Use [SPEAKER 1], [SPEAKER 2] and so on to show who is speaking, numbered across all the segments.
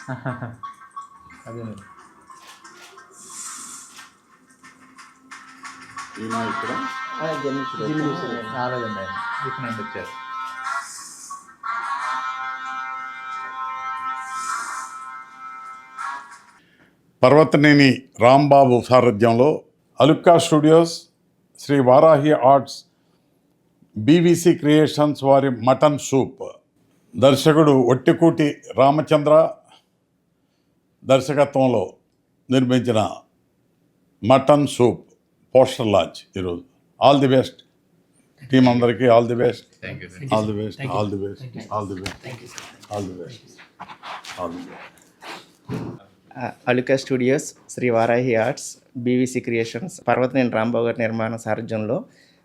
[SPEAKER 1] అదే
[SPEAKER 2] ఇక్కడ
[SPEAKER 1] రాలేదండి ఆయన ఇప్పుడు వచ్చారు.
[SPEAKER 3] పర్వతనేని రాంబాబు సారథ్యంలో Alukka studios, Shri Varahi arts, BVC creations వారి మటన్ సూప్, దర్శకుడు ఒట్టికూటి రామచంద్ర దర్శకత్వంలో నిర్మించిన మటన్ సూప్ పోస్టర్ లాంచ్ ఈరోజు. ఆల్ ది బెస్ట్ టీం అందరికీ, all the best, all the best, all the best, all the best, all the best, all the best.
[SPEAKER 4] Aluka studios, Shri Varahi arts, BVC creations, Parvataneni Rambabu గారి నిర్మాణ సారథ్యంలో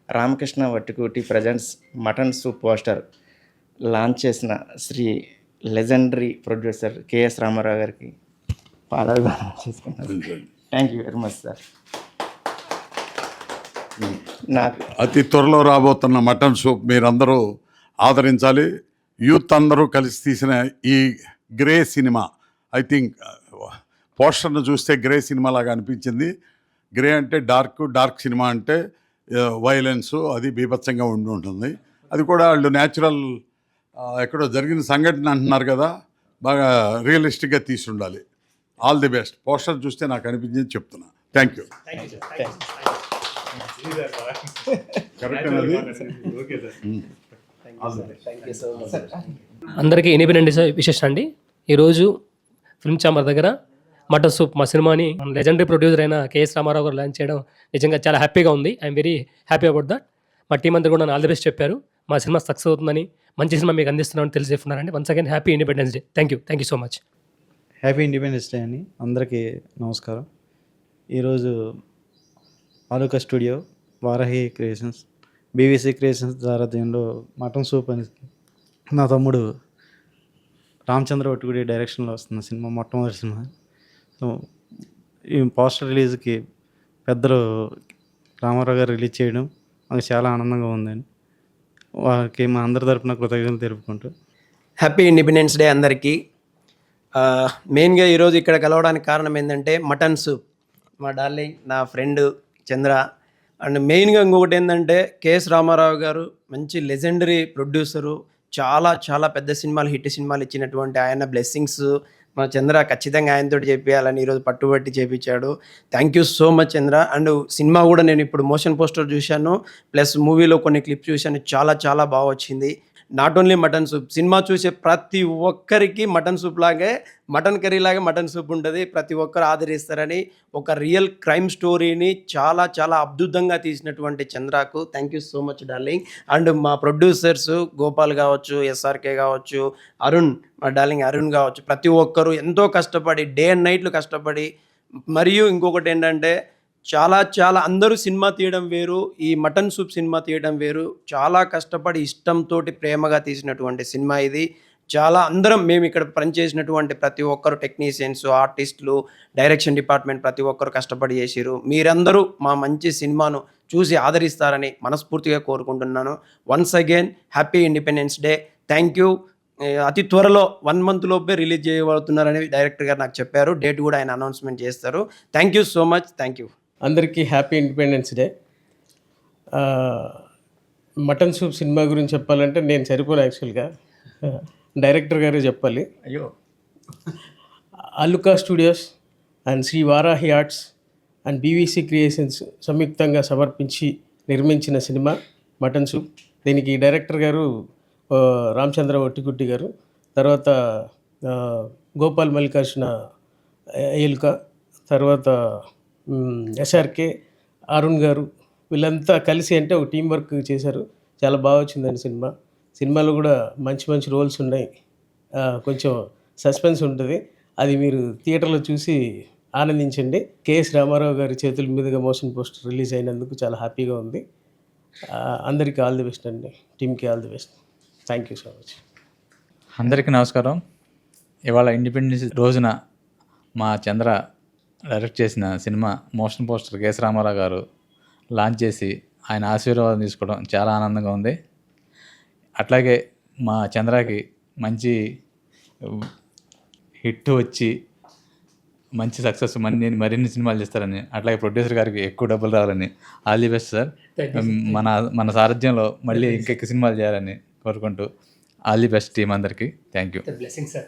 [SPEAKER 4] Ramakrishna Vattikoti presents mutton soup poster launch చేసిన Shri legendary producer KS Ramarao గారికి పాదాభివందనం చేసుకున్నాను. Thank you very much sir. నాకు
[SPEAKER 3] అతి త్వరలో రాబోతున్న మటన్ సూప్ మీరందరూ ఆదరించాలి. యూత్ అందరూ కలిసి తీసిన ఈ గ్రే సినిమా, ఐ థింక్ పోస్టర్ను చూస్తే గ్రే సినిమా లాగా అనిపించింది. గ్రే అంటే డార్క్ సినిమా అంటే వైలెన్స్ అది బీభత్సంగా ఉండి ఉంటుంది. అది కూడా వాళ్ళు న్యాచురల్ ఎక్కడో జరిగిన సంఘటన అంటున్నారు కదా, బాగా రియలిస్టిక్గా తీసి ఉండాలి. All the best. పోస్టర్ చూస్తే నాకు అనిపించింది చెప్తున్నా. Thank you.
[SPEAKER 5] అందరికీ ఇండిపెండెన్స్ విశేషం అండి. ఈరోజు ఫిల్మ్ ఛాంబర్ దగ్గర మటన్ సూప్ మా సినిమాని లెజెండరీ ప్రొడ్యూసర్ అయిన కేఎస్ రామారావు గారు లాంచ్ చేయడం నిజంగా చాలా హ్యాపీగా ఉంది. I'm very happy about that. మా టీం అందరూ కూడా ఆల్ ది బెస్ట్ చెప్పారు. మా సినిమా సక్సెస్ అవుతుందని, మంచి సినిమా మీకు అందిస్తున్నామని తెలిసి చెప్తున్నారండి. Once again happy independence day. Thank you so much.
[SPEAKER 6] Happy independence day అని అందరికీ నమస్కారం. ఈరోజు Aluka studio, Varahi creations, BVC creations సారథ్యంలో మటన్ సూప్ అని నా తమ్ముడు రామచంద్ర ఒట్టుగుడి డైరెక్షన్లో వస్తున్న సినిమా, మొట్టమొదటి సినిమా. సో ఈ పోస్టర్ రిలీజ్కి పెద్దలు రామారావు గారు రిలీజ్ చేయడం మాకు చాలా ఆనందంగా ఉందని వారికి మా అందరి తరపున కృతజ్ఞతలు తెలుపుకుంటూ.
[SPEAKER 7] హ్యాపీ ఇండిపెండెన్స్ డే అందరికీ. మెయిన్గా ఈరోజు ఇక్కడ కలవడానికి కారణం ఏంటంటే మటన్ సూప్. మా డార్లింగ్, నా ఫ్రెండ్ చంద్ర. అండ్ మెయిన్గా ఇంకొకటి ఏంటంటే కేఎస్ రామారావు గారు మంచి లెజెండరీ ప్రొడ్యూసరు. చాలా పెద్ద సినిమాలు, హిట్ సినిమాలు ఇచ్చినటువంటి ఆయన బ్లెస్సింగ్స్ మన చంద్ర ఖచ్చితంగా ఆయనతో చేపించాలని ఈరోజు పట్టుబట్టి చేపించాడు. Thank you so much Chandra. And cinema కూడా నేను ఇప్పుడు మోషన్ పోస్టర్ చూశాను, ప్లస్ మూవీలో కొన్ని క్లిప్స్ చూశాను. చాలా బాగా వచ్చింది. Not only mutton soup, cinema చూసే ప్రతి ఒక్కరికి మటన్ సూప్ లాగే, మటన్ కర్రీ లాగే మటన్ సూప్ ఉంటుంది. ప్రతి ఒక్కరు ఆదరిస్తారని ఒక రియల్ క్రైమ్ స్టోరీని చాలా అద్భుతంగా తీసినటువంటి చంద్రకు thank you so much darling. And మా ప్రొడ్యూసర్స్ గోపాల్ కావచ్చు, ఎస్ఆర్కే కావచ్చు, అరుణ్, మా డార్లింగ్ అరుణ్ కావచ్చు, ప్రతి ఒక్కరు ఎంతో కష్టపడి డే అండ్ నైట్లు కష్టపడి, మరియు ఇంకొకటి ఏంటంటే చాలా అందరూ సినిమా తీయడం వేరు, ఈ మటన్ సూప్ సినిమా తీయడం వేరు. చాలా కష్టపడి ఇష్టంతో ప్రేమగా తీసినటువంటి సినిమా ఇది. అందరం మేము ఇక్కడ పనిచేసినటువంటి ప్రతి ఒక్కరు, టెక్నీషియన్స్, ఆర్టిస్టులు, డైరెక్షన్ డిపార్ట్మెంట్ ప్రతి ఒక్కరు కష్టపడి చేసిరు. మీరందరూ మా మంచి సినిమాను చూసి ఆదరిస్తారని మనస్ఫూర్తిగా కోరుకుంటున్నాను. Once again happy independence day. Thank you. అతి త్వరలో 1 month లోపే రిలీజ్ చేయబడుతున్నారని డైరెక్టర్ గారు నాకు చెప్పారు. డేట్ కూడా ఆయన అనౌన్స్మెంట్ చేస్తారు. Thank you so much. Thank you.
[SPEAKER 8] అందరికీ happy independence day. Mutton soup cinema గురించి చెప్పాలంటే నేను సరిపోలే, యాక్చువల్గా డైరెక్టర్ గారే చెప్పాలి.
[SPEAKER 4] అయ్యో.
[SPEAKER 8] Aluka studios and Shri Varahi arts and BVC creations సంయుక్తంగా సమర్పించి నిర్మించిన సినిమా మటన్ సూప్. దీనికి డైరెక్టర్ గారు రామచంద్ర ఒట్టిగుడ్డి గారు, తర్వాత గోపాల్ మల్లికార్జున ఎలుక, తర్వాత ఎస్ఆర్కే, అరుణ్ గారు, వీళ్ళంతా కలిసి అంటే ఒక టీం వర్క్ చేశారు. చాలా బాగా వచ్చిందండి సినిమా. సినిమాలో కూడా మంచి రోల్స్ ఉన్నాయి. కొంచెం సస్పెన్స్ ఉంటుంది, అది మీరు థియేటర్లో చూసి ఆనందించండి. కేఎస్ రామారావు గారి చేతుల మీదుగా మోషన్ పోస్టర్ రిలీజ్ అయినందుకు చాలా హ్యాపీగా ఉంది. అందరికీ ఆల్ ది బెస్ట్ అండి, టీమ్కి all the best. Thank you so much.
[SPEAKER 1] అందరికీ నమస్కారం. ఇవాళ ఇండిపెండెన్స్ రోజున మా చంద్ర డైరెక్ట్ చేసిన cinema motion poster KS Ramarao garu launch చేసి ఆయన ఆశీర్వాదం తీసుకోవడం చాలా ఆనందంగా ఉంది. అట్లాగే మా చంద్రకి మంచి హిట్ వచ్చి మంచి సక్సెస్ మరిన్ని సినిమాలు చేస్తారని, అట్లాగే ప్రొడ్యూసర్ గారికి ఎక్కువ డబ్బులు రావాలని, ఆల్ ది బెస్ట్ సార్. మన మన సారథ్యంలో మళ్ళీ ఇంకెక్కువ సినిమాలు చేయాలని కోరుకుంటూ ఆల్ ది బెస్ట్ టీం అందరికీ. Thank you.
[SPEAKER 5] Blessing sir.